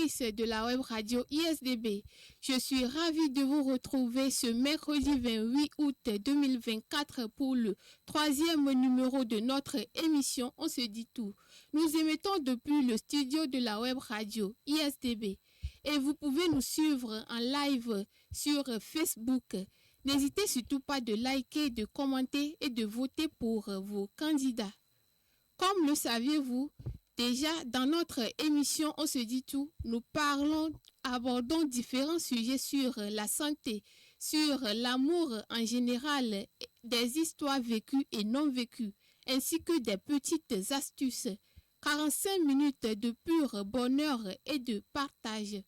présentatrice de la web radio ISDB. Je suis ravie de vous retrouver ce mercredi 28 août 2024 pour le 3e numéro de notre émission On se dit tout. Nous émettons depuis le studio de la web radio ISDB et vous pouvez nous suivre en live sur Facebook. N'hésitez surtout pas de liker, de commenter et de voter pour vos candidats. Comme le saviez-vous, déjà dans notre émission On se dit tout, nous abordons différents sujets sur la santé, sur l'amour en général, des histoires vécues et non vécues, ainsi que des petites astuces. 45 minutes de pur bonheur et de partage.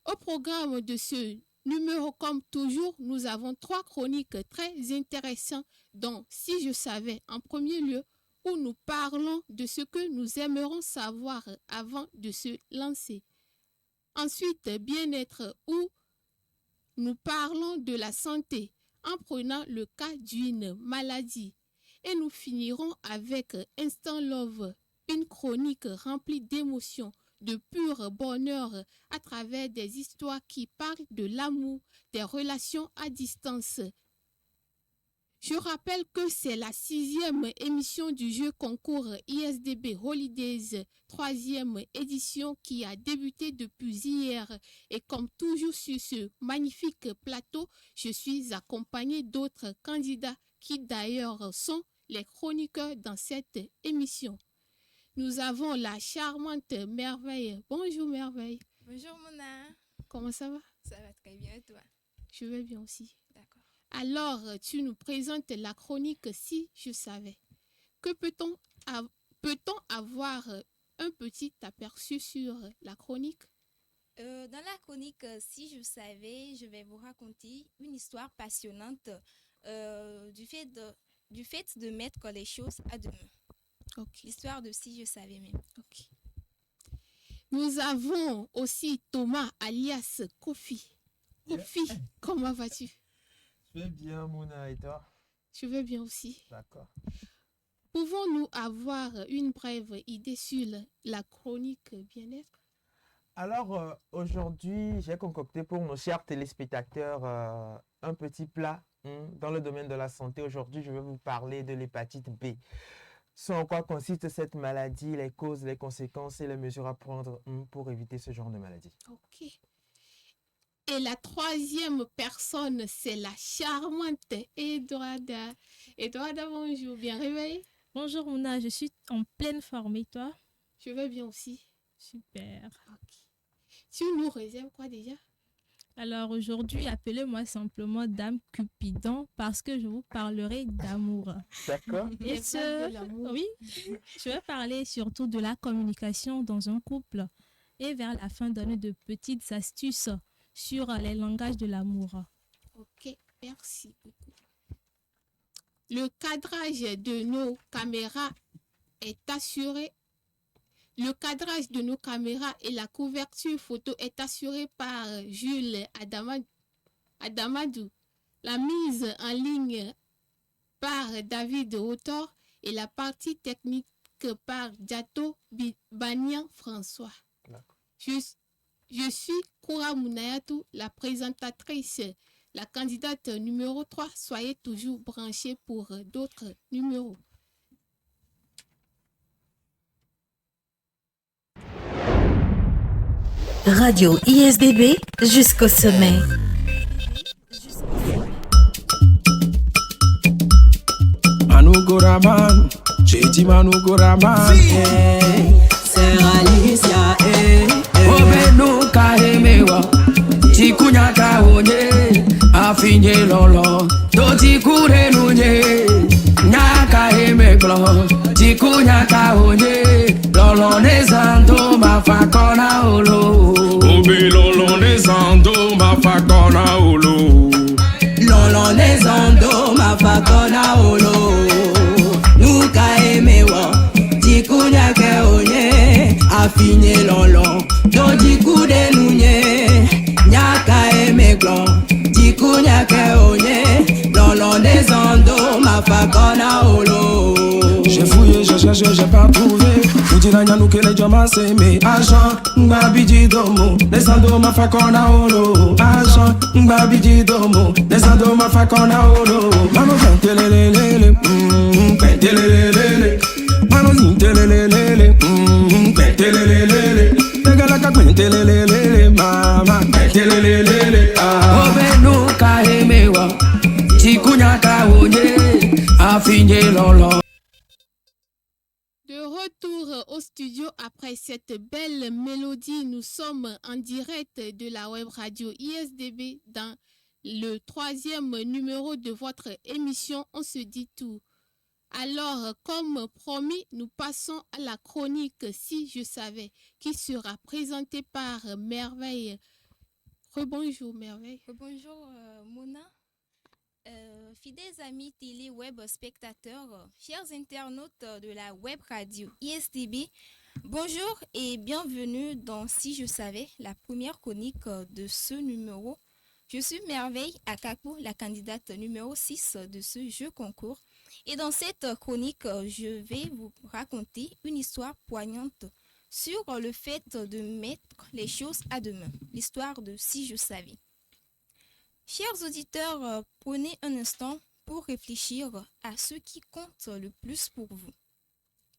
Au programme de ce numéro, comme toujours, nous avons 3 chroniques très intéressantes, dont Si je savais, en premier lieu, où nous parlons de ce que nous aimerions savoir avant de se lancer. Ensuite, bien-être, où nous parlons de la santé en prenant le cas d'une maladie. Et nous finirons avec Instant Love, une chronique remplie d'émotions, de pur bonheur à travers des histoires qui parlent de l'amour, des relations à distance. Je rappelle que c'est la 6e émission du jeu concours ISDB Holidays, 3e édition qui a débuté depuis hier. Et comme toujours sur ce magnifique plateau, je suis accompagnée d'autres candidats qui d'ailleurs sont les chroniqueurs dans cette émission. Nous avons la charmante Merveille. Bonjour Merveille. Bonjour Mona. Comment ça va? Ça va très bien et toi? Je vais bien aussi. D'accord. Alors, tu nous présentes la chronique Si je savais. Que peut-on avoir un petit aperçu sur la chronique? Dans la chronique Si je savais, je vais vous raconter une histoire passionnante du fait de mettre les choses à demain. Ok. L'histoire de Si je savais même. Ok. Nous avons aussi Thomas alias Kofi. Kofi, comment vas-tu? Je vais bien, Mona, et toi? Je vais bien aussi. D'accord. Pouvons-nous avoir une brève idée sur la chronique bien-être? Alors, aujourd'hui, j'ai concocté pour nos chers téléspectateurs un petit plat dans le domaine de la santé. Aujourd'hui, je vais vous parler de l'hépatite B. Ce en quoi consiste cette maladie, les causes, les conséquences et les mesures à prendre pour éviter ce genre de maladie. Ok. Et la 3e personne, c'est la charmante Eduarda. Eduarda, bonjour, bien réveillée? Bonjour Mouna, je suis en pleine forme et toi? Je vais bien aussi. Super. Ok. Tu nous réserves quoi déjà? Alors aujourd'hui, appelez-moi simplement Dame Cupidon parce que je vous parlerai d'amour. D'accord. Et oui, je vais parler surtout de la communication dans un couple et vers la fin donner de petites astuces sur les langages de l'amour. Ok, merci beaucoup. Le cadrage de nos caméras est assuré. Le cadrage de nos caméras et la couverture photo est assuré par Jules Adamadou. La mise en ligne par David Autor et la partie technique par Jato Banyan François. Je suis Koura Mounayatou, la présentatrice, la candidate numéro 3. Soyez toujours branchés pour d'autres numéros. Radio ISDB jusqu'au sommet. Manu Goraman, j'ai dit Manu Goraman. C'est Alicia, Obenu kahemewa, tikunya kaonye, afinye lolo, doti kure nunye, nyaka hemeglo, tikunya kaonye, lolo nezando mafakona olo. Obe lolo nezando mafakona olo. Lolo nezando mafakona olo. Nuka emewa, tikunya kaonye, afinye lolo, doti kure nunye, nyaka hemeglo, tikunya kaonye, lolo nezando mafakona olo. J'ai fouillé, j'ai cherché, j'ai pas trouvé. Nous dit l'agna nous que les diamants s'aimer. Agent, m'habidi domo. Descendo ma facona olo. Agent, m'habidi domo. Descendo ma facona olo. Maman pentelelelele. Pentelelelele. Maman zintelelelele. Pentelelelele. Tegalaka pentelelelele. Mama pentelelelele. Obenu kaemewa. Tikunya kaonye. Afinye lolo. De retour au studio après cette belle mélodie, nous sommes en direct de la web radio ISDB dans le 3e numéro de votre émission On se dit tout. Alors, comme promis, nous passons à la chronique Si je savais, qui sera présentée par Merveille. Rebonjour Merveille. Bonjour Mona. Fidèles amis télé web spectateurs, chers internautes de la web radio ISTB, bonjour et bienvenue dans Si je savais, la première chronique de ce numéro. Je suis Merveille Akakou, la candidate numéro 6 de ce jeu concours. Et dans cette chronique, je vais vous raconter une histoire poignante sur le fait de mettre les choses à demain. L'histoire de Si je savais. Chers auditeurs, prenez un instant pour réfléchir à ce qui compte le plus pour vous.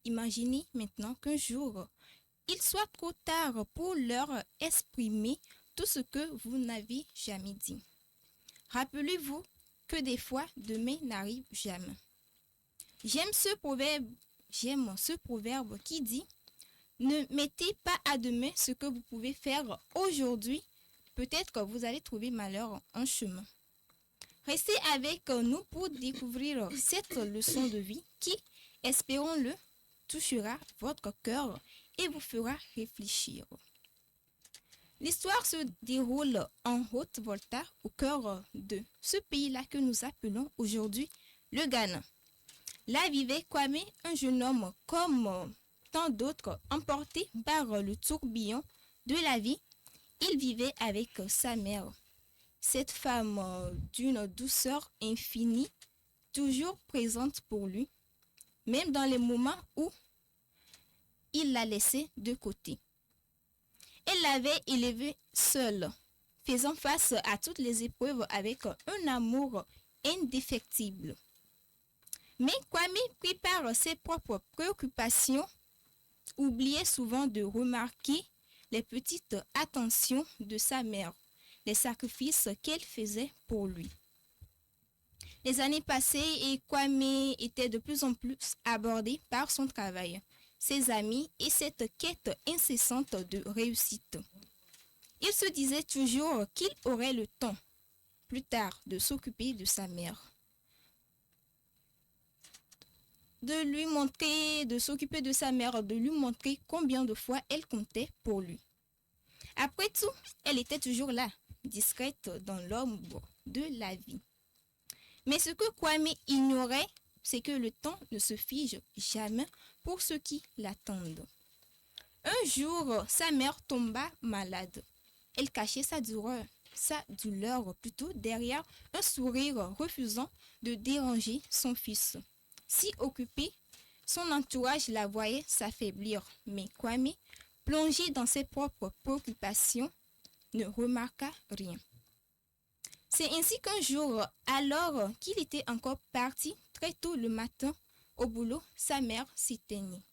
Imaginez maintenant qu'un jour, il soit trop tard pour leur exprimer tout ce que vous n'avez jamais dit. Rappelez-vous que des fois, demain n'arrive jamais. J'aime ce proverbe qui dit « Ne mettez pas à demain ce que vous pouvez faire aujourd'hui. Peut-être que vous allez trouver malheur en chemin. » Restez avec nous pour découvrir cette leçon de vie qui, espérons-le, touchera votre cœur et vous fera réfléchir. L'histoire se déroule en Haute-Volta, au cœur de ce pays-là que nous appelons aujourd'hui le Ghana. Là vivait Kwame, un jeune homme comme tant d'autres, emporté par le tourbillon de la vie. Il vivait avec sa mère, cette femme d'une douceur infinie, toujours présente pour lui, même dans les moments où il la laissait de côté. Elle l'avait élevé seule, faisant face à toutes les épreuves avec un amour indéfectible. Mais Kwame, pris par ses propres préoccupations, oubliait souvent de remarquer les petites attentions de sa mère, les sacrifices qu'elle faisait pour lui. Les années passaient et Kwame était de plus en plus abordé par son travail, ses amis et cette quête incessante de réussite. Il se disait toujours qu'il aurait le temps, plus tard, de s'occuper de sa mère. De s'occuper de sa mère, de lui montrer combien de fois elle comptait pour lui. Après tout, elle était toujours là, discrète dans l'ombre de la vie. Mais ce que Kwame ignorait, c'est que le temps ne se fige jamais pour ceux qui l'attendent. Un jour, sa mère tomba malade. Elle cachait sa douleur plutôt derrière un sourire refusant de déranger son fils. Si occupé, son entourage la voyait s'affaiblir, mais Kwame, plongé dans ses propres préoccupations, ne remarqua rien. C'est ainsi qu'un jour, alors qu'il était encore parti très tôt le matin au boulot, sa mère s'éteignit.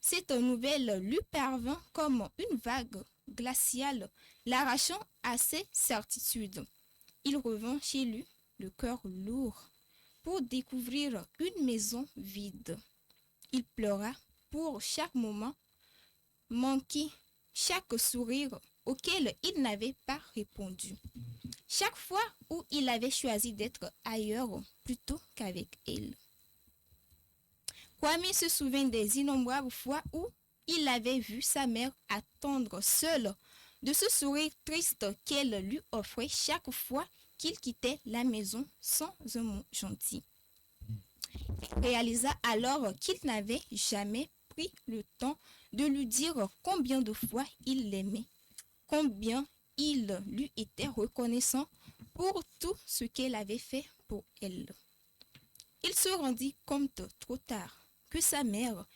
Cette nouvelle lui parvint comme une vague glaciale, l'arrachant à ses certitudes. Il revint chez lui, le cœur lourd, pour découvrir une maison vide. Il pleura pour chaque moment manqué, chaque sourire auquel il n'avait pas répondu, chaque fois où il avait choisi d'être ailleurs plutôt qu'avec elle. Kwame se souvint des innombrables fois où il avait vu sa mère attendre seule de ce sourire triste qu'elle lui offrait chaque fois qu'il quittait la maison sans un mot gentil. Il réalisa alors qu'il n'avait jamais pris le temps de lui dire combien de fois il l'aimait, combien il lui était reconnaissant pour tout ce qu'elle avait fait pour elle. Il se rendit compte trop tard que sa mère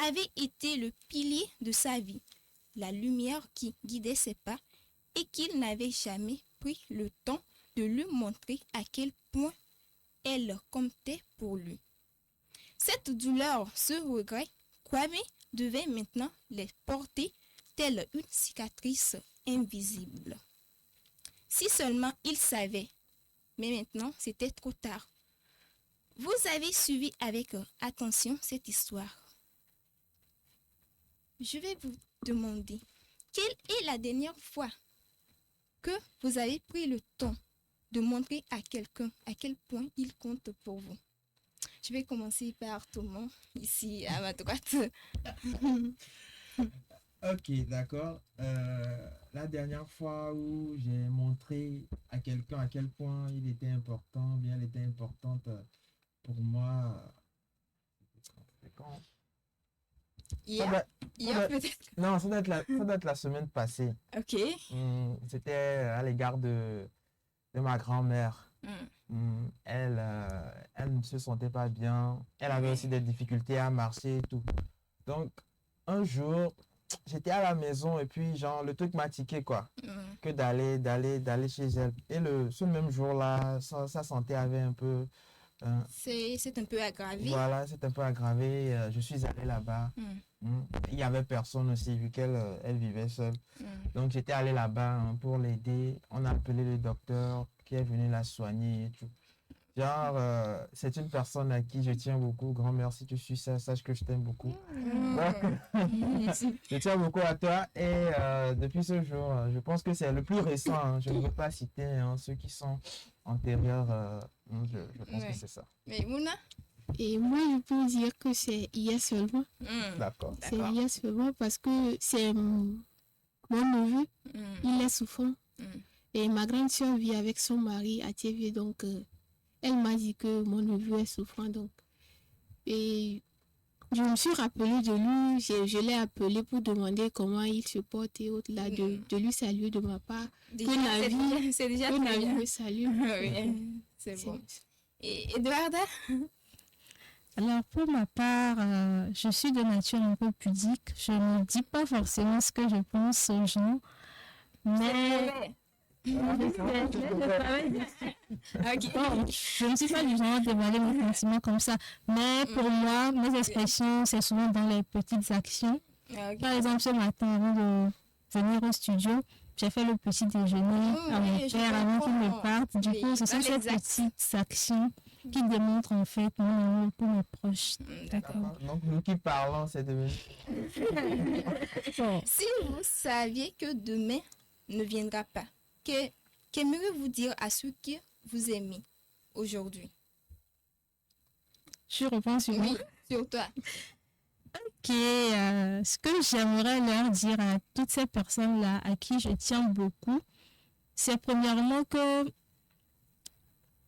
avait été le pilier de sa vie, la lumière qui guidait ses pas et qu'il n'avait jamais pris le temps de lui montrer à quel point elle comptait pour lui. Cette douleur, ce regret, Kwame devait maintenant les porter telle une cicatrice invisible. Si seulement il savait, mais maintenant c'était trop tard. Vous avez suivi avec attention cette histoire. Je vais vous demander, quelle est la dernière fois que vous avez pris le temps de montrer à quelqu'un à quel point il compte pour vous? Je vais commencer par Thomas, ici à ma droite. Ok, d'accord. La dernière fois où j'ai montré à quelqu'un à quel point il était important, bien elle était importante pour moi, c'est quand? Hier, doit- hier doit- peut-être. Non, ça doit être la semaine passée. Ok. C'était à l'égard de ma grand-mère. Mm. Elle ne se sentait pas bien. Elle avait aussi des difficultés à marcher et tout. Donc, un jour, j'étais à la maison et puis, genre, le truc m'a tiqué, quoi. Mm. Que d'aller chez elle. Et ce même jour-là, sa santé avait un peu... C'est un peu aggravé. voilà, c'est un peu aggravé. Je suis allé là-bas. Il y avait personne aussi, vu qu'elle elle vivait seule. Donc, j'étais allé là-bas pour l'aider. On a appelé le docteur qui est venu la soigner et tout. Genre, c'est une personne à qui je tiens beaucoup. Grand-mère, si tu suis ça, sache que je t'aime beaucoup. Je tiens beaucoup à toi. Et depuis ce jour, je pense que c'est le plus récent. Hein. Je ne veux pas citer ceux qui sont antérieurs. Je pense que c'est ça. Mais Mouna? Et moi, je peux dire que c'est hier seulement. D'accord. C'est hier seulement parce que c'est mon neveu, il est souffrant. Et ma grande soeur vit avec son mari à TV, donc elle m'a dit que mon neveu est souffrant. Donc. Et je me suis rappelée de lui, je l'ai appelé pour demander comment il se porte et autres, là, de lui saluer de ma part. Déjà, que la vie, c'est déjà que très la vie bien. me salue. Oui, c'est bon. Et Eduarda? Alors, pour ma part, je suis de nature un peu pudique. Je ne dis pas forcément ce que je pense aux gens, mais bon, je ne suis pas du genre à dévoiler mes sentiments comme ça. Mais pour moi, mes expressions, c'est souvent dans les petites actions. Par exemple, ce matin, avant de venir au studio, j'ai fait le petit déjeuner à mon oui, je père avant qu'il comprends. ne parte. Du Oui, coup, ce sont dans ces les actes. petites actions qui démontrent en fait mon amour pour mes proches. D'accord. Donc, nous qui parlons, c'est devenu... Si vous saviez que demain ne viendra pas, qu'aimeriez-vous dire à ceux que vous aimez aujourd'hui? Je reprends sur moi. Oui, sur toi. Ce que j'aimerais leur dire à toutes ces personnes-là à qui je tiens beaucoup, c'est premièrement que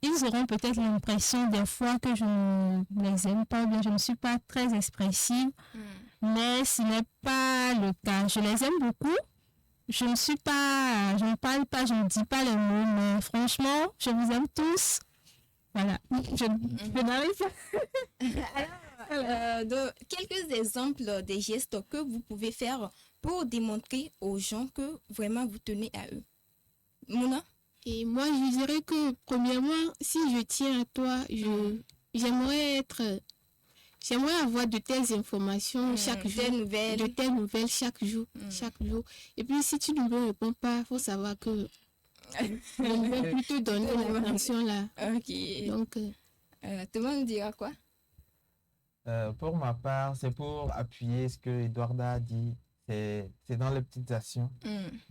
ils auront peut-être l'impression des fois que je ne les aime pas ou bien je ne suis pas très expressive, mais ce n'est pas le cas. Je les aime beaucoup. Je ne parle pas, je ne dis pas les mots, mais franchement, je vous aime tous. Voilà. Je n'arrive pas. Quelques exemples des gestes que vous pouvez faire pour démontrer aux gens que vraiment vous tenez à eux. Mouna? Et moi, je dirais que, premièrement, si je tiens à toi, j'aimerais avoir de telles informations chaque jour. De telles nouvelles chaque jour. Et puis, si tu ne me réponds pas, il faut savoir que je vais plutôt donner l'attention là. Ok. Donc, tout le monde dira quoi? Pour ma part, c'est pour appuyer ce que Eduarda a dit. C'est dans les petites actions.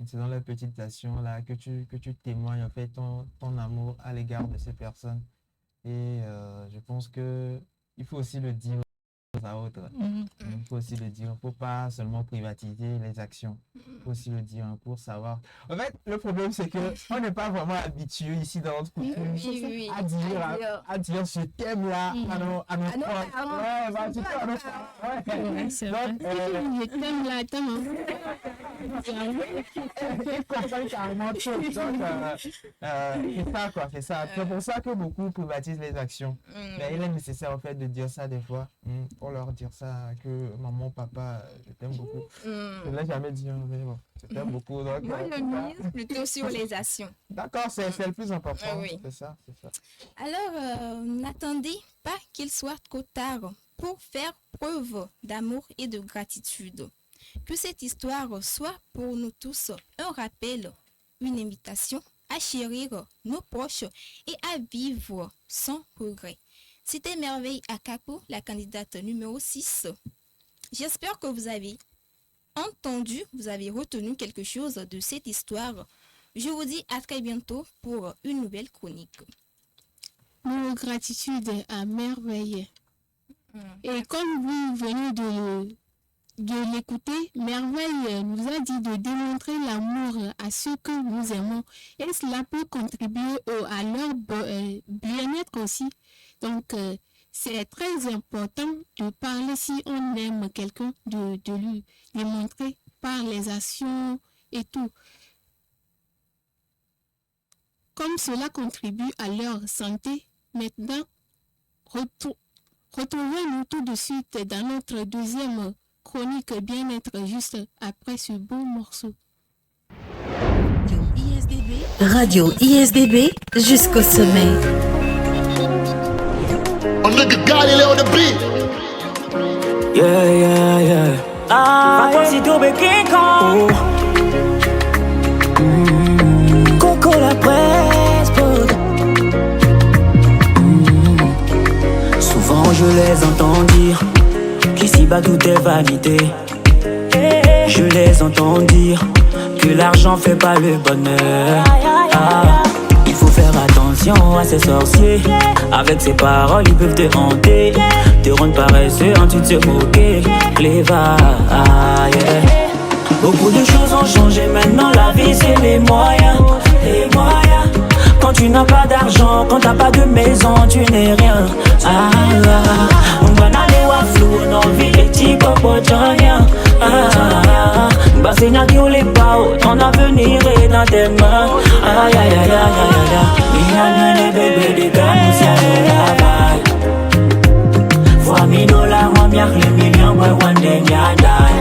C'est dans les petites actions là que tu témoignes en fait ton amour à l'égard de ces personnes. Et je pense que il faut aussi le dire à autres. Il faut aussi le dire. Il ne faut pas seulement privatiser les actions. Il faut aussi le dire pour savoir. En fait, le problème, c'est qu'on n'est pas vraiment habitué ici dans notre coutume Oui. à dire ce thème-là à nos parents. Ouais, bah, surtout à nos parents. Ouais. Ouais, c'est vrai. Donc, je t'aime là, attends. Ils comprennent carrément tout. Donc, c'est ça, quoi, c'est ça. C'est pour ça que beaucoup privatisent les actions. Mais il est nécessaire, en fait, de dire ça des fois. Pour leur dire ça, que maman, papa, je t'aime beaucoup. Je ne l'ai jamais dit, mais bon, je t'aime beaucoup. Donc, Moi, je mise plutôt sur les actions. d'accord, c'est le plus important. Oui. C'est ça, c'est ça. Alors, n'attendez pas qu'il soit trop tard pour faire preuve d'amour et de gratitude. Que cette histoire soit pour nous tous un rappel, une invitation à chérir nos proches et à vivre sans regret. C'était Merveille Akapo, la candidate numéro 6. J'espère que vous avez entendu, vous avez retenu quelque chose de cette histoire. Je vous dis à très bientôt pour une nouvelle chronique. Nos gratitudes à Merveille. Et comme vous venez de l'écouter, Merveille nous a dit de démontrer l'amour à ceux que nous aimons et cela peut contribuer à leur bien-être aussi. Donc, c'est très important de parler si on aime quelqu'un, de lui démontrer par les actions et tout. Comme cela contribue à leur santé, maintenant, retrouvons-nous tout de suite dans notre deuxième chronique bien-être juste après ce beau morceau. Radio ISDB jusqu'au sommet. On nigga Galileo the beat. Yeah, yeah, yeah. Coco la presse, souvent je les entends dire qu'ici-bas tout est vanité. Je les entends dire que l'argent fait pas le bonheur. Il faut faire attention à ces sorciers. Avec ces paroles ils peuvent te hanter, te rendre paresseux, ensuite se moquer. Cléva, yeah. Beaucoup de choses ont changé, maintenant la vie c'est les moyens. Les moyens. Quand tu n'as pas d'argent, quand t'as pas de maison, tu n'es rien. On va aller à flou, on a envie les petits copos de rien. Bassina qui ou les pas, ton avenir est dans tes mains. Aïe aïe aïe aïe aïe aïe. Il y a les bébés des gars, nous si à nous la fois 1000 dollars, on m'a les millions, boy, one day, ya die.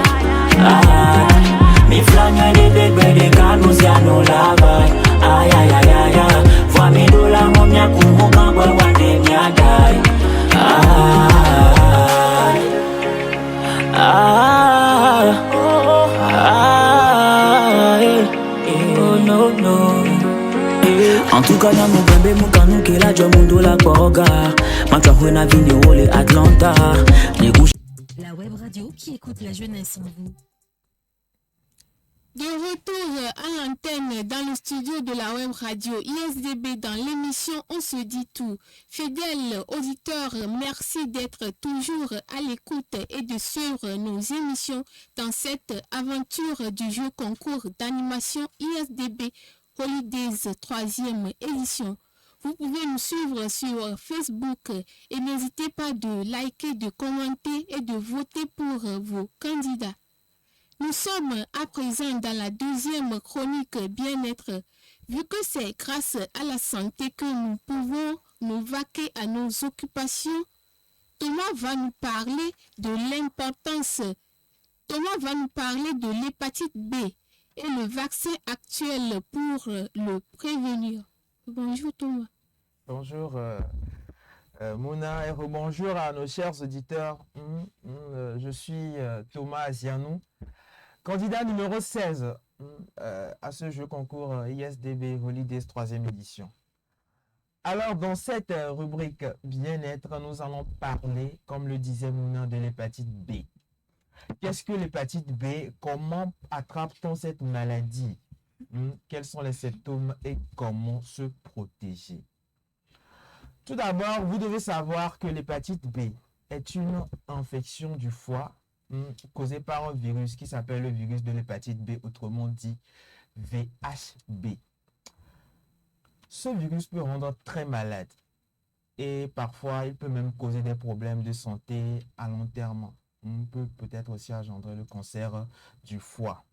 Mi flange les bébés des gars, nous si à nous la aïe aïe aïe aïe aïe. Fois 1000 dollars, on m'a couru quand boy, one day, ya die. Oh no no. En tout cas, y'a mon bébé, mon canon qui est là, j'ai mon dos la porga. Ma carrière vini au Atlanta. La web radio qui écoute la jeunesse en vous. De retour à l'antenne dans le studio de la web radio ISDB dans l'émission On se dit tout. Fidèles auditeurs, merci d'être toujours à l'écoute et de suivre nos émissions dans cette aventure du jeu concours d'animation ISDB Holidays 3e édition. Vous pouvez nous suivre sur Facebook et n'hésitez pas de liker, de commenter et de voter pour vos candidats. Nous sommes à présent dans la deuxième chronique bien-être, vu que c'est grâce à la santé que nous pouvons nous vaquer à nos occupations. Thomas va nous parler de l'importance. Thomas va nous parler de l'hépatite B et le vaccin actuel pour le prévenir. Bonjour Thomas. Bonjour Mouna et rebonjour à nos chers auditeurs. Je suis Thomas Azianou, candidat numéro 16 à ce jeu concours ISDB Holidays 3e édition. Alors, dans cette rubrique bien-être, nous allons parler, comme le disait Mouna, de l'hépatite B. Qu'est-ce que l'hépatite B? Comment attrape-t-on cette maladie? Quels sont les symptômes et comment se protéger? Tout d'abord, vous devez savoir que l'hépatite B est une infection du foie causée par un virus qui s'appelle le virus de l'hépatite B, autrement dit VHB. Ce virus peut rendre très malade et parfois il peut même causer des problèmes de santé à long terme. On peut peut-être aussi engendrer le cancer du foie.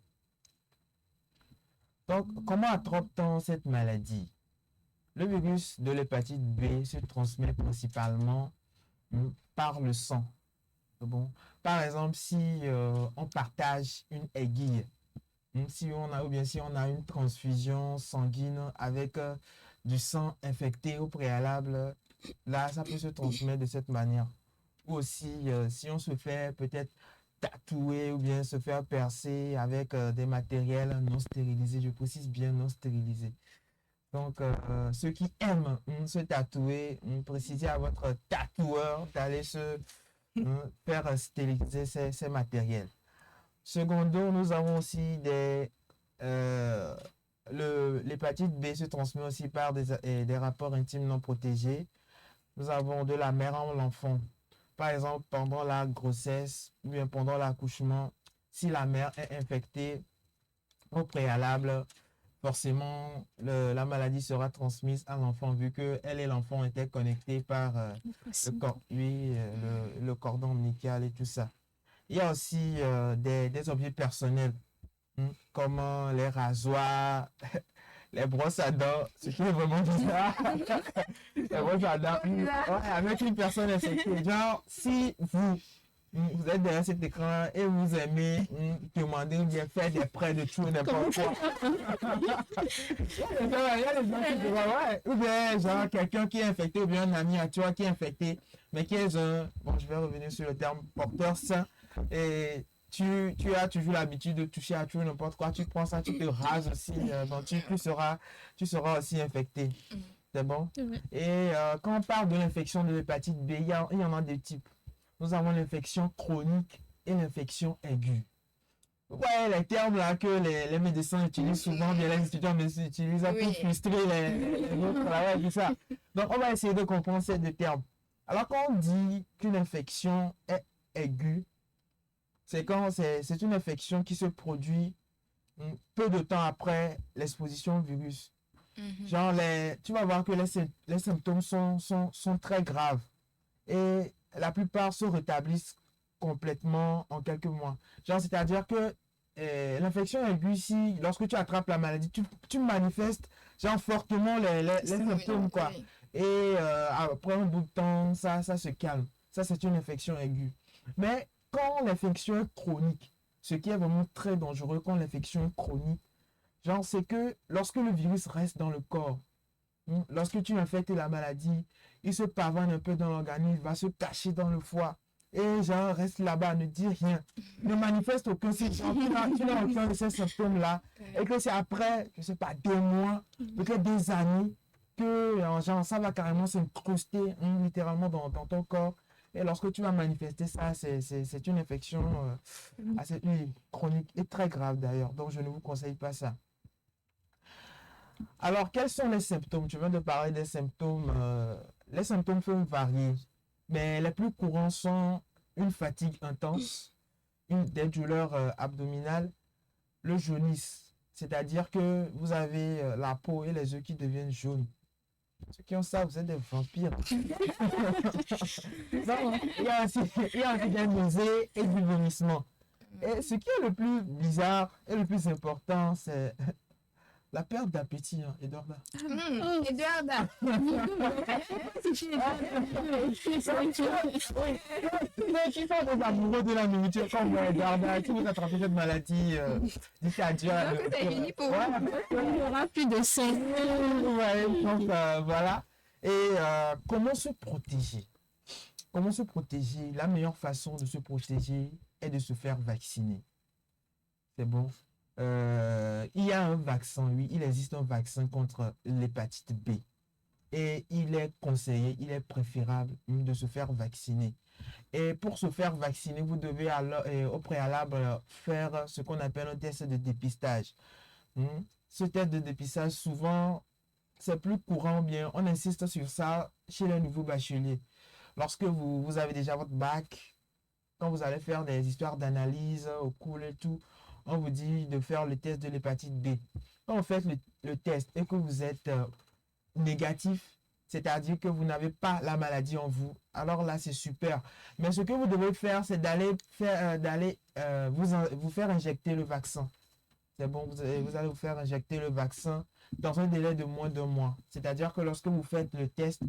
Donc, comment attrape-t-on cette maladie? Le virus de l'hépatite B se transmet principalement par le sang. Bon. Par exemple, si on partage une aiguille, si on a une transfusion sanguine avec du sang infecté au préalable, là, ça peut se transmettre de cette manière. Ou aussi, si on se fait peut-être tatouer ou bien se faire percer avec des matériels non stérilisés, je précise bien non stérilisés. Donc, ceux qui aiment se tatouer, précisez à votre tatoueur d'aller se faire stériliser ces matériels. Secondo, nous avons aussi l'hépatite B se transmet aussi par des rapports intimes non protégés. Nous avons de la mère à l'enfant. Par exemple, pendant la grossesse ou bien pendant l'accouchement, si la mère est infectée au préalable, forcément, la maladie sera transmise à l'enfant vu que elle et l'enfant étaient connectés par le cordon ombilical et tout ça. Il y a aussi des objets personnels comme les rasoirs, les brosses à dents, ce qui est vraiment bizarre. Les brosses à dents, avec une personne infectée. Genre, si vous êtes derrière cet écran et vous aimez demander ou bien faire des prêts de tout n'importe quoi. Il y a des gens qui disent, ouais. Ou bien genre quelqu'un qui est infecté ou bien un ami à toi qui est infecté, mais qui est je vais revenir sur le terme porteur sain. Et tu as toujours l'habitude de toucher à tout n'importe quoi, tu prends ça, tu te rases aussi, donc tu seras aussi infecté. C'est bon? Et quand on parle de l'infection de l'hépatite B, il y en a deux types. Nous avons l'infection chronique et l'infection aiguë. Ouais, les termes là que les médecins utilisent souvent, bien les étudiants utilisent pour frustrer les autres, là, ouais, tout ça. Donc, on va essayer de comprendre ces deux termes. Alors, quand on dit qu'une infection est aiguë, c'est une infection qui se produit peu de temps après l'exposition au virus. Genre, tu vas voir que les symptômes sont très graves. Et la plupart se rétablissent complètement en quelques mois. Genre, c'est-à-dire que l'infection aiguë, si lorsque tu attrapes la maladie, tu manifestes genre fortement les symptômes, quoi. Et après un bout de temps, ça se calme. Ça, c'est une infection aiguë. Mais quand l'infection est chronique, ce qui est vraiment très dangereux quand l'infection est chronique, genre, c'est que lorsque le virus reste dans le corps, lorsque tu infectes la maladie, il se pavane un peu dans l'organisme, il va se cacher dans le foie. Et genre, reste là-bas, ne dit rien. Ne manifeste aucun symptôme. Tu n'as aucun de ces symptômes-là. Et que c'est après, je ne sais pas, 2 mois, peut-être des années, que genre, ça va carrément s'incruster littéralement dans ton corps. Et lorsque tu vas manifester ça, c'est une infection assez chronique et très grave d'ailleurs. Donc, je ne vous conseille pas ça. Alors, quels sont les symptômes? Tu viens de parler des symptômes. Les symptômes peuvent varier, mais les plus courants sont une fatigue intense, des douleurs abdominales, le jaunisse, c'est-à-dire que vous avez la peau et les yeux qui deviennent jaunes. Ceux qui ont ça, vous êtes des vampires. Donc, il y a aussi des nausées et du vomissement. Et ce qui est le plus bizarre et le plus important, c'est la perte d'appétit, Edouarda. Edouarda. Qui sont des amoureux de la nourriture comme Edouarda, si vous attrapez cette maladie, dites adieu. Il n'y aura plus de sang. Ouais, donc voilà. Et comment se protéger? Comment se protéger? La meilleure façon de se protéger est de se faire vacciner. C'est bon? Il y a un vaccin, oui, il existe un vaccin contre l'hépatite B. Et il est conseillé, il est préférable de se faire vacciner. Et pour se faire vacciner, vous devez au préalable faire ce qu'on appelle un test de dépistage. Ce test de dépistage, souvent, c'est plus courant, bien, on insiste sur ça chez les nouveaux bacheliers. Lorsque vous avez déjà votre bac, quand vous allez faire des histoires d'analyse au cours et tout, on vous dit de faire le test de l'hépatite B. Quand vous faites le test et que vous êtes négatif, c'est-à-dire que vous n'avez pas la maladie en vous, alors là, c'est super. Mais ce que vous devez faire, c'est d'aller vous faire injecter le vaccin. c'est bon, vous allez vous faire injecter le vaccin dans un délai de moins d'un mois. C'est-à-dire que lorsque vous faites le test,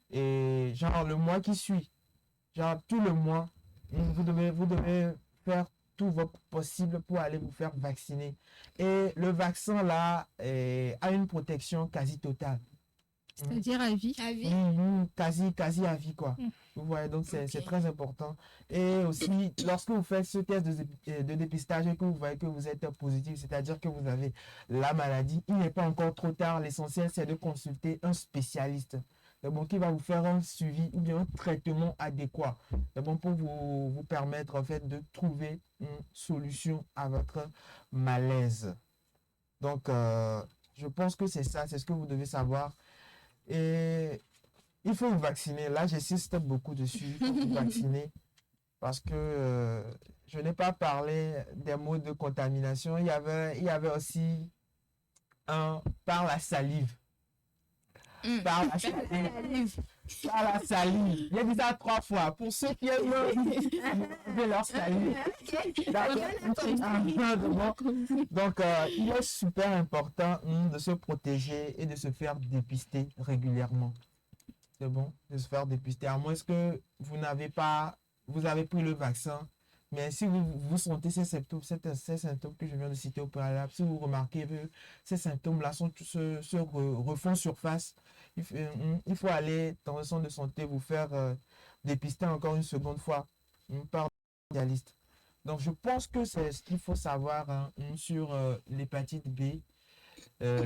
et genre le mois qui suit, genre tout le mois, vous devez faire tout votre possible pour aller vous faire vacciner. Et le vaccin là a une protection quasi totale. C'est-à-dire à vie. À vie. Quasi à vie, quoi. Vous voyez, donc c'est très important. Et aussi, lorsque vous faites ce test de dépistage et que vous voyez que vous êtes positif, c'est-à-dire que vous avez la maladie, il n'est pas encore trop tard. L'essentiel, c'est de consulter un spécialiste. Bon, qui va vous faire un suivi ou bien un traitement adéquat. Bon, pour vous permettre en fait de trouver une solution à votre malaise. Donc, je pense que c'est ça, c'est ce que vous devez savoir. Et il faut vous vacciner. Là, j'insiste beaucoup dessus. Il faut vous vacciner parce que je n'ai pas parlé des modes de contamination. Il y avait aussi par la salive. Par la salive. Par la salive. J'ai dit ça 3 fois. Pour ceux qui aiment manger leur salive. Donc, il est super important de se protéger et de se faire dépister régulièrement. C'est bon, de se faire dépister. À moins que vous avez pris le vaccin. Mais si vous sentez ces symptômes que je viens de citer au préalable, si vous remarquez que ces symptômes-là se refont surface, il faut aller dans le centre de santé vous faire dépister encore une seconde fois par un spécialiste. Donc, je pense que c'est ce qu'il faut savoir sur l'hépatite B.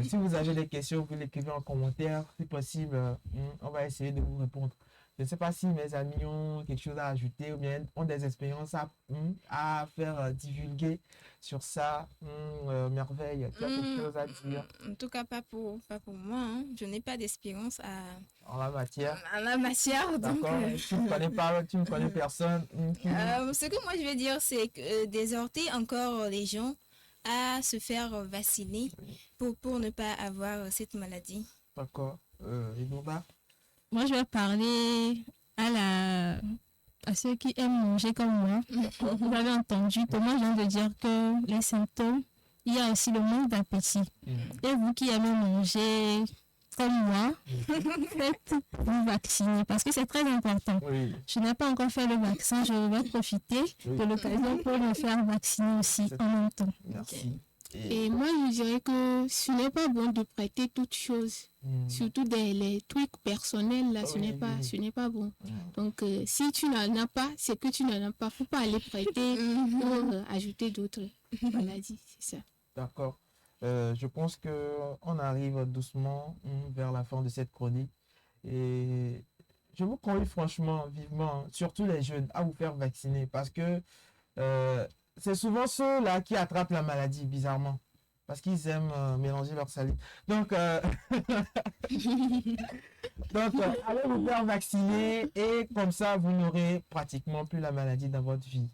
Si vous avez des questions, vous l'écrivez en commentaire. Si possible, on va essayer de vous répondre. Je ne sais pas si mes amis ont quelque chose à ajouter ou bien ont des expériences à faire divulguer sur ça. Merveille, tu as quelque chose à dire? En tout cas, pas pour moi. Hein. Je n'ai pas d'expérience en la matière. En la matière. D'accord. Tu ne connais personne. Ce que moi je veux dire, c'est que d'exhorter encore les gens à se faire vacciner pour ne pas avoir cette maladie. D'accord. Edouard? Moi, je vais parler à ceux qui aiment manger comme moi. Vous avez entendu, Thomas vient de dire que les symptômes, il y a aussi le manque d'appétit. Et vous qui aimez manger comme moi, faites-vous vacciner parce que c'est très important. Oui. Je n'ai pas encore fait le vaccin, je vais profiter de l'occasion pour me faire vacciner aussi en même temps. Merci. Et moi, je dirais que ce n'est pas bon de prêter toutes choses, surtout les trucs personnels, là, ce n'est pas bon. Donc, si tu n'en as pas, c'est que tu n'en as pas. Il ne faut pas aller prêter pour ajouter d'autres maladies, c'est ça. D'accord. Je pense qu'on arrive doucement vers la fin de cette chronique. Et je vous convie franchement, vivement, surtout les jeunes, à vous faire vacciner parce que c'est souvent ceux-là qui attrapent la maladie, bizarrement. Parce qu'ils aiment mélanger leur salive. Donc, allez vous faire vacciner et comme ça, vous n'aurez pratiquement plus la maladie dans votre vie.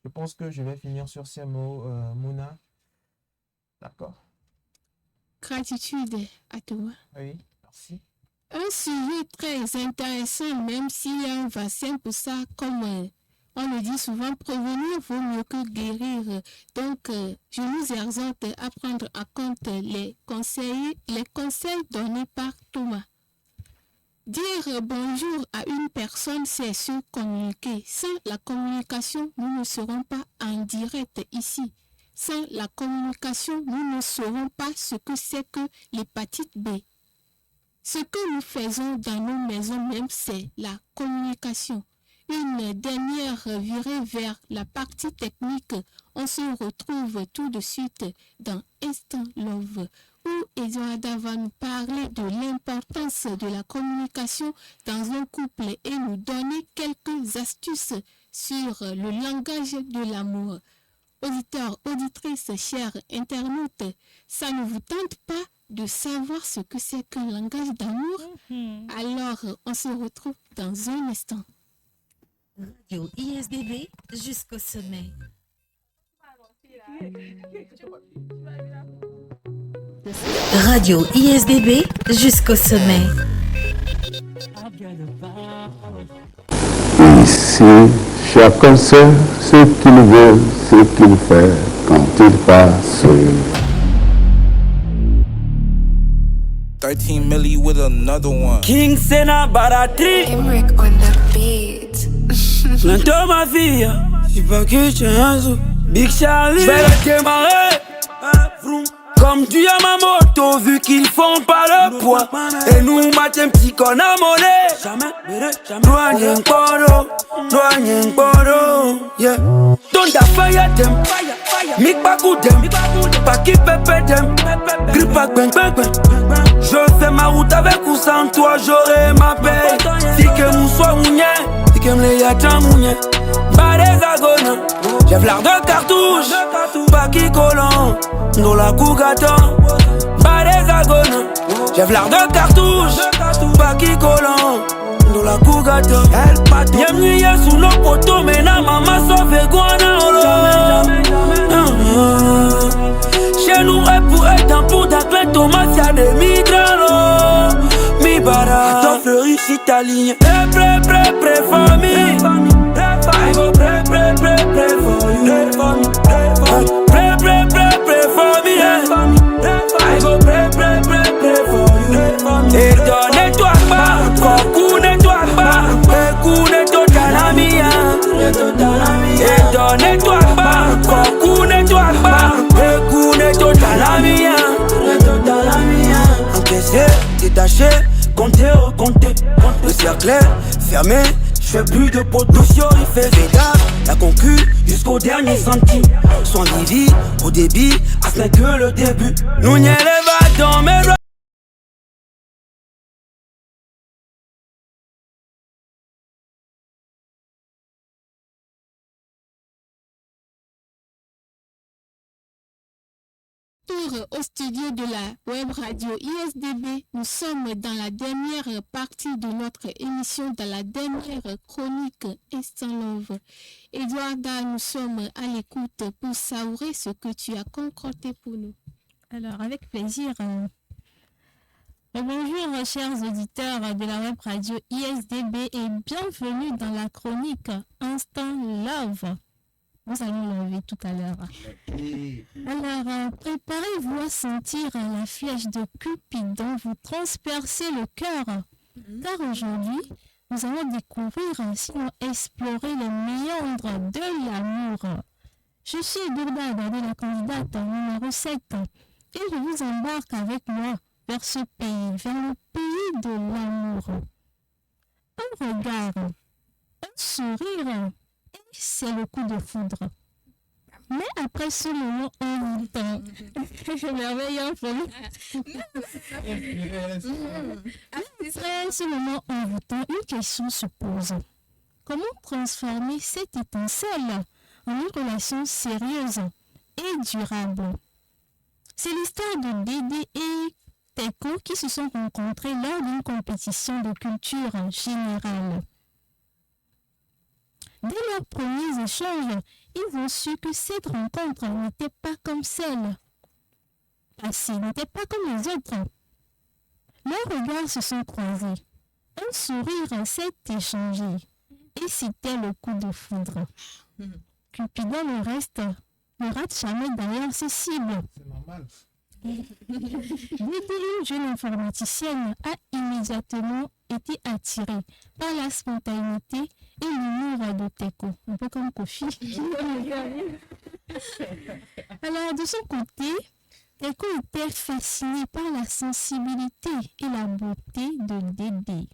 Je pense que je vais finir sur ces mots, Mouna. D'accord. Gratitude à toi. Oui, merci. Un sujet très intéressant, même s'il y a un vaccin pour ça, comme on le dit souvent, prévenir vaut mieux que guérir. Donc, je vous exhorte à prendre en compte les conseils donnés par Thomas. Dire bonjour à une personne, c'est se communiquer. Sans la communication, nous ne serons pas en direct ici. Sans la communication, nous ne saurons pas ce que c'est que l'hépatite B. Ce que nous faisons dans nos maisons même, c'est la communication. Une dernière virée vers la partie technique. On se retrouve tout de suite dans Instant Love, où Eduarda va nous parler de l'importance de la communication dans un couple et nous donner quelques astuces sur le langage de l'amour. Auditeurs, auditrices, chers internautes, ça ne vous tente pas de savoir ce que c'est qu'un langage d'amour? Alors, on se retrouve dans un instant. Radio ISDB jusqu'au sommet. Radio ISDB jusqu'au sommet. Ici, chacun sait ce qu'il veut, ce qu'il fait quand il passe. 13 milli with another one. King Sena Baratri. Emric on the beat. Lento ma fille, si pas que tu es un zoo. Big Charlie, je vais le démarrer. Comme du Yamamoto, vu qu'ils font pas le poids. Et nous, matin petit qu'on a monnaie. Douane Poro, Douane Poro, yeah. Don't da fire them, Mick Bakou them, Paki Pepe them, Grip Pack Bang Bang Bang. Je fais ma route avec ou sans toi, j'aurai ma paix. Si que nous soit mounien, si que me y a tant mounien. Pas des agones, j'ai l'air de cartouche, Paki collant, dans la cougata. Pas des agones, j'ai l'air de cartouche, Paki collant. La cougata, elle pas tout. Y'a m'nuye sous nos poteaux, mais na maman sauve guana. Chez nous, elle pourrait être un pot d'aclin, Thomas, y'a des migrants. Mi bara, ton fleuri si ta ligne. Pré, famille. I go pré, for you. Pré, famille. I go pré, for you. Et donne-toi pas, Kokou nettoie pas, Kokou nettoie ta mia. Et donne-toi pas, Kokou nettoie pas, Kokou nettoie ta mia. Encaissé, détaché, compter, recompter. Le cercle est fermé, je fais plus de poteaux. Il fait gaffe, la concu jusqu'au dernier centime. Soin vivi, au débit, à ce n'est que le début. Nous n'y élève dans mes bras. Retour au studio de la web radio ISDB. Nous sommes dans la dernière partie de notre émission, dans la dernière chronique Instant Love. Eduarda, nous sommes à l'écoute pour savourer ce que tu as concocté pour nous. Alors, avec plaisir. Bonjour, chers auditeurs de la web radio ISDB et bienvenue dans la chronique Instant Love. Nous allons l'enlever tout à l'heure. Alors, préparez-vous à sentir la flèche de Cupidon vous transpercer le cœur. Car aujourd'hui, nous allons découvrir, sinon explorer les méandres de l'amour. Je suis Eduarda de la candidate numéro 7 et je vous embarque avec moi vers ce pays, vers le pays de l'amour. Un regard, un sourire, et c'est le coup de foudre. Mais après ce moment envoûtant, merveilleux pour nous. Après ce moment envoûtant, une question se pose. Comment transformer cette étincelle en une relation sérieuse et durable? C'est l'histoire de Dédé et Teko qui se sont rencontrés lors d'une compétition de culture générale. Dès leurs premiers échanges, ils ont su que cette rencontre n'était pas comme celle passée, n'était pas comme les autres. Leurs regards se sont croisés. Un sourire s'est échangé. Et c'était le coup de foudre. Cupidon ne rate jamais d'ailleurs ses cibles. C'est normal. Dédé, une jeune informaticienne, a immédiatement été attirée par la spontanéité et l'humour de Teko, un peu comme Kofi. Alors, de son côté, Teko était fasciné par la sensibilité et la beauté de Dédé.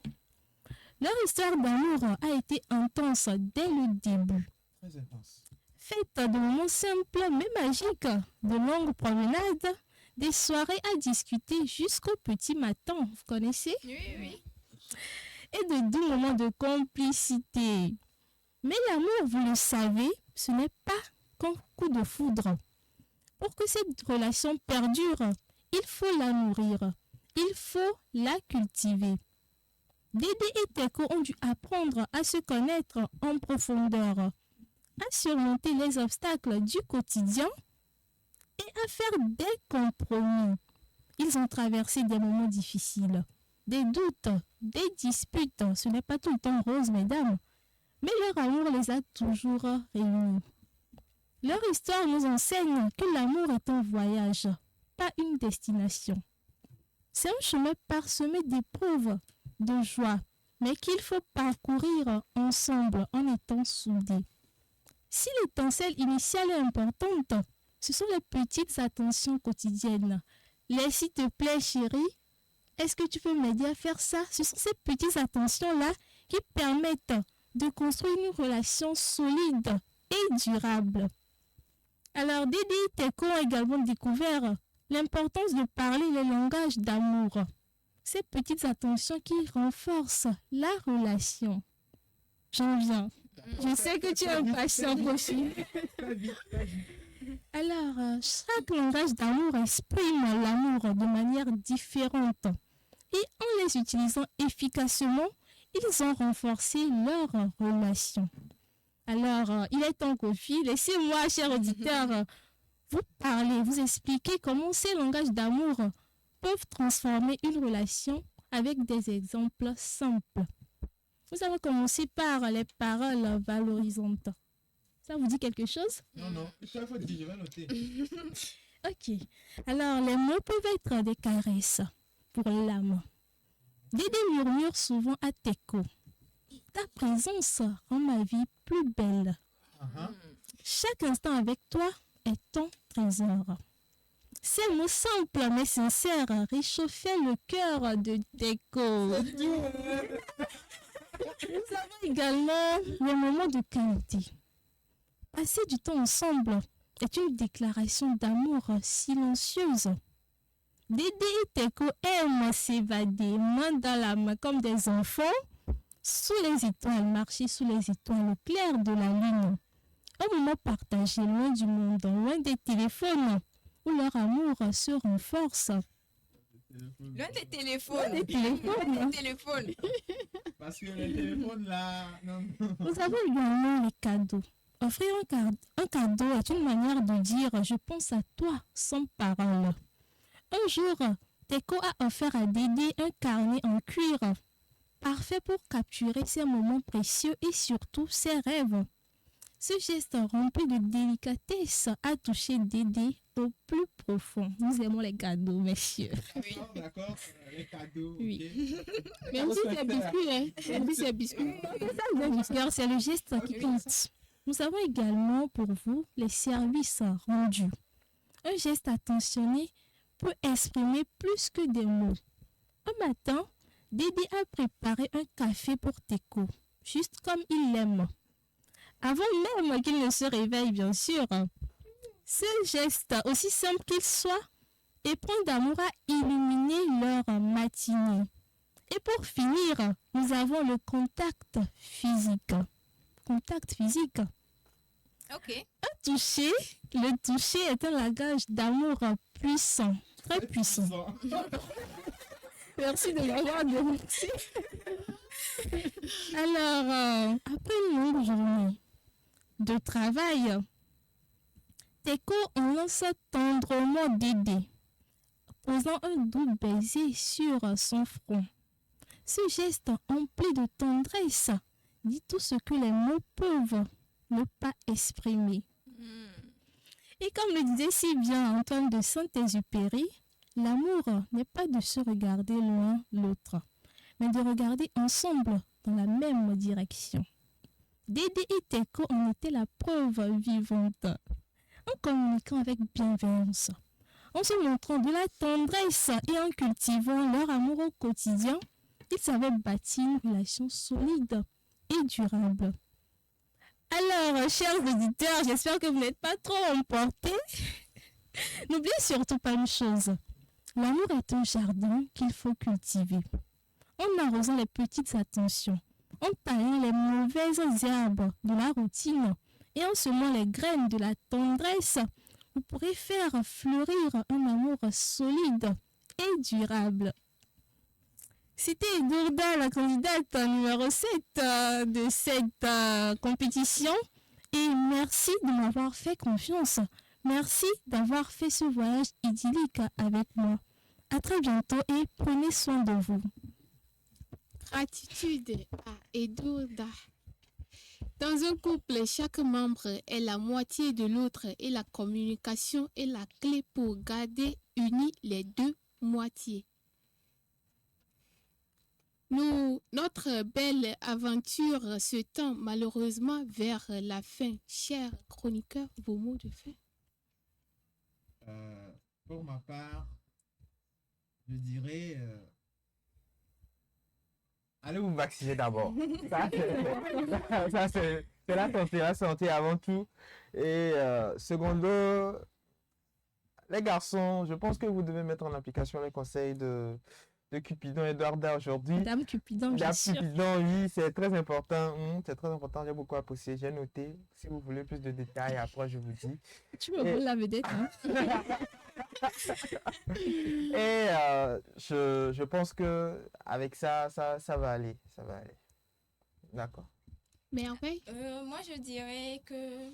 Leur histoire d'amour a été intense dès le début. Très intense. Faite de moments simples mais magiques, de longues promenades, des soirées à discuter jusqu'au petit matin, vous connaissez? Oui. Et de doux moments de complicité. Mais l'amour, vous le savez, ce n'est pas qu'un coup de foudre. Pour que cette relation perdure, il faut la nourrir, il faut la cultiver. Dédé et Teko ont dû apprendre à se connaître en profondeur, à surmonter les obstacles du quotidien et à faire des compromis. Ils ont traversé des moments difficiles, des doutes, des disputes. Ce n'est pas tout le temps rose, mesdames, mais leur amour les a toujours réunis. Leur histoire nous enseigne que l'amour est un voyage, pas une destination. C'est un chemin parsemé d'épreuves, de joie, mais qu'il faut parcourir ensemble en étant soudés. Si l'étincelle initiale est importante, ce sont les petites attentions quotidiennes. Les s'il te plaît, chérie, est-ce que tu peux m'aider à faire ça? Ce sont ces petites attentions-là qui permettent de construire une relation solide et durable. Alors, Dédé et Teko ont également découvert l'importance de parler le langage d'amour. Ces petites attentions qui renforcent la relation. J'en viens. Je sais que tu es impatient aussi. Alors, chaque langage d'amour exprime l'amour de manière différente. Et en les utilisant efficacement, ils ont renforcé leur relation. Alors, il est temps qu'au fil, laissez-moi, chers auditeurs, vous parler, vous expliquer comment ces langages d'amour peuvent transformer une relation avec des exemples simples. Nous allons commencer par les paroles valorisantes. Ça vous dit quelque chose? Non, il faut dire, je vais noter. Ok. Alors, les mots peuvent être des caresses pour l'âme. Dédé murmure souvent à Teko. Ta présence rend ma vie plus belle. Chaque instant avec toi est ton trésor. Ces mots simples mais sincères réchauffaient le cœur de Teko. Nous avons également les moments de qualité. Passer du temps ensemble est une déclaration d'amour silencieuse. Dédé et Teko aiment s'évader main dans la main comme des enfants sous les étoiles, marcher sous les étoiles au clair de la lune. Un moment partagé loin du monde, loin des téléphones, où leur amour se renforce. Loin des téléphones. Des téléphones. Des téléphones. Parce que les téléphones là... Non. Nous avons également les cadeaux. Offrir un cadeau est une manière de dire « je pense à toi » sans parole. Un jour, Teko a offert à Dédé un carnet en cuir, parfait pour capturer ses moments précieux et surtout ses rêves. Ce geste rempli de délicatesse a touché Dédé au plus profond. Nous aimons les cadeaux, messieurs. Oui. D'accord, les cadeaux. Oui. ok. Même si c'est biscuit, hein. Même si c'est biscuit. C'est le geste qui compte. Nous avons également pour vous les services rendus. Un geste attentionné peut exprimer plus que des mots. Un matin, Dédé a préparé un café pour Teko, juste comme il l'aime. Avant même qu'il ne se réveille, bien sûr. Ce geste, aussi simple qu'il soit, épreuve d'amour a illuminé leur matinée. Et pour finir, nous avons le contact physique. Contact physique. Ok. Le toucher est un langage d'amour puissant, très puissant. Merci de m'avoir demandé. Alors, après une longue journée de travail, Teko enlace tendrement Dédé, posant un doux baiser sur son front. Ce geste empli de tendresse dit tout ce que les mots peuvent ne pas exprimer. Et comme le disait si bien Antoine de Saint-Exupéry, l'amour n'est pas de se regarder l'un l'autre, mais de regarder ensemble dans la même direction. Dédé et Teko en étaient la preuve vivante, en communiquant avec bienveillance, en se montrant de la tendresse et en cultivant leur amour au quotidien, ils savaient bâtir une relation solide et durable. Alors, chers auditeurs, j'espère que vous n'êtes pas trop emportés. N'oubliez surtout pas une chose. L'amour est un jardin qu'il faut cultiver. En arrosant les petites attentions, en taillant les mauvaises herbes de la routine et en semant les graines de la tendresse, vous pourrez faire fleurir un amour solide et durable. C'était Dourda, la candidate numéro 7 de cette compétition. Et merci de m'avoir fait confiance. Merci d'avoir fait ce voyage idyllique avec moi. À très bientôt et prenez soin de vous. Gratitude à Edouarda. Dans un couple, chaque membre est la moitié de l'autre et la communication est la clé pour garder unies les deux moitiés. Notre belle aventure se tend malheureusement vers la fin. Chers chroniqueurs, vos mots de fin. Pour ma part, je dirais... allez vous vacciner d'abord. C'est la santé avant tout. Et secondo, les garçons, je pense que vous devez mettre en application les conseils de Cupidon et Eduarda aujourd'hui. Dame Cupidon, bien sûr. Dame Cupidon, oui, c'est très important. C'est très important, j'ai beaucoup apprécié. J'ai noté. Si vous voulez plus de détails, après je vous dis. Tu me voles la vedette, hein? Et je pense que avec ça va aller. Ça va aller. D'accord. Merveille. Moi, je dirais que,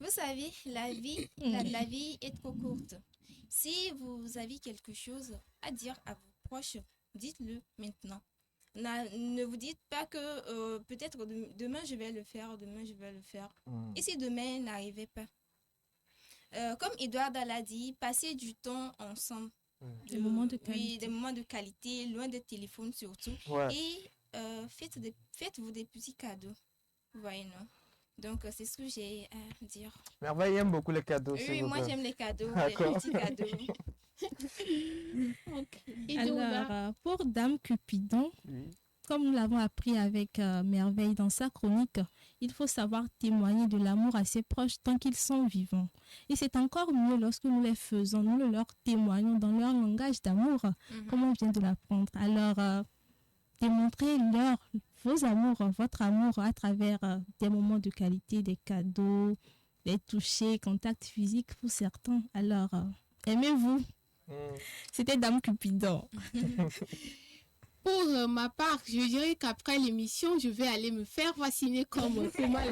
vous savez, la vie est trop courte. Si vous avez quelque chose à dire à vos proches, dites-le maintenant. Ne vous dites pas que peut-être demain je vais le faire, Et si demain n'arrivait pas? Comme Edouard l'a dit, passez du temps ensemble. Des moments de qualité. Oui, des moments de qualité, loin des téléphones surtout. Ouais. Et faites-vous des petits cadeaux. Vous voyez, non? Donc, c'est ce que j'ai à dire. Merveille aime beaucoup les cadeaux. Oui, moi j'aime les cadeaux, les D'accord. petits cadeaux. Alors, pour Dame Cupidon, Oui. comme nous l'avons appris avec Merveille dans sa chronique, il faut savoir témoigner de l'amour à ses proches tant qu'ils sont vivants. Et c'est encore mieux lorsque nous les faisons, nous leur témoignons dans leur langage d'amour, comme on vient de l'apprendre. Alors, démontrez-leur vos amours, votre amour à travers des moments de qualité, des cadeaux, les touchés, contacts physiques pour certains. Alors, aimez-vous. C'était Dame Cupidon. Pour ma part, je dirais qu'après l'émission, je vais aller me faire vacciner comme Thomas.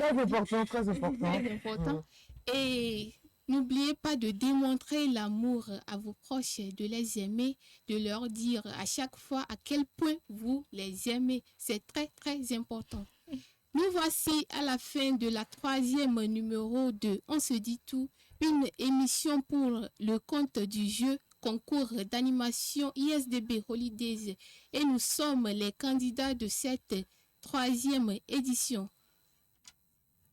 Très important. Et n'oubliez pas de démontrer l'amour à vos proches, de les aimer, de leur dire à chaque fois à quel point vous les aimez. C'est très, très important. Nous voici à la fin de la 3e numéro de On se dit tout, une émission pour le compte du jeu concours d'animation ISDB Holidays et nous sommes les candidats de cette 3e édition.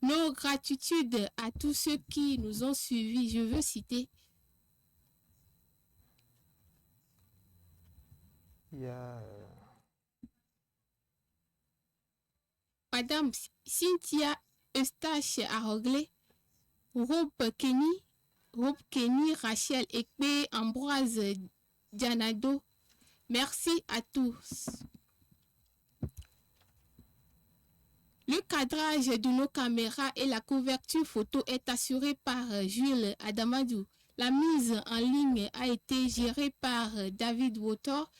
Nos gratitudes à tous ceux qui nous ont suivis. Je veux citer Madame Cynthia Eustache Aroglé, Rob Kenny, Rachel Ekpe, Ambroise Dianado. Merci à tous. Le cadrage de nos caméras et la couverture photo est assuré par Jules Adamadou. La mise en ligne a été gérée par David Wotor.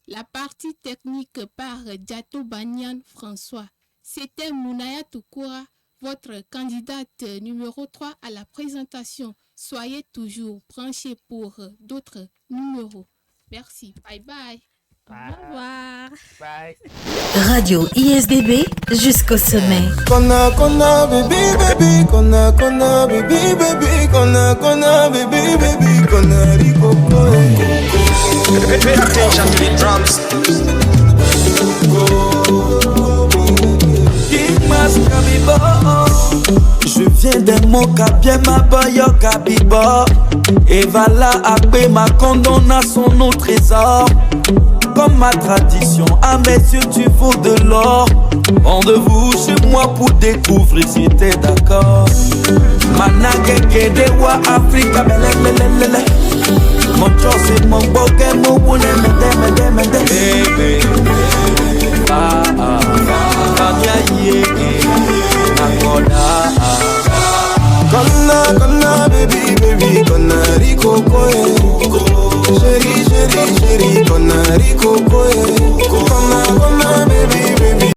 La partie technique par Diato Banyan François. C'était Mounaya Toukoura, votre candidate numéro 3 à la présentation. Soyez toujours branchés pour d'autres numéros. Merci. Bye bye. Au revoir. Bye. Radio ISDB jusqu'au sommet. Kona baby baby, kona baby baby, kona baby baby, kona rico boy. Pay attention to the drums. Je viens des mots bien ma boyo kabibo. Et voilà après ma condamnation au trésor. Comme ma tradition, à mes yeux tu vaux de l'or. Rendez-vous chez moi pour découvrir si t'es d'accord. Manageke dewa Africa belelelele. Mon chos c'est mon bogue, mon boule mede. Baby, Kona baby, kona rico boy. Chérie, kona rico boy.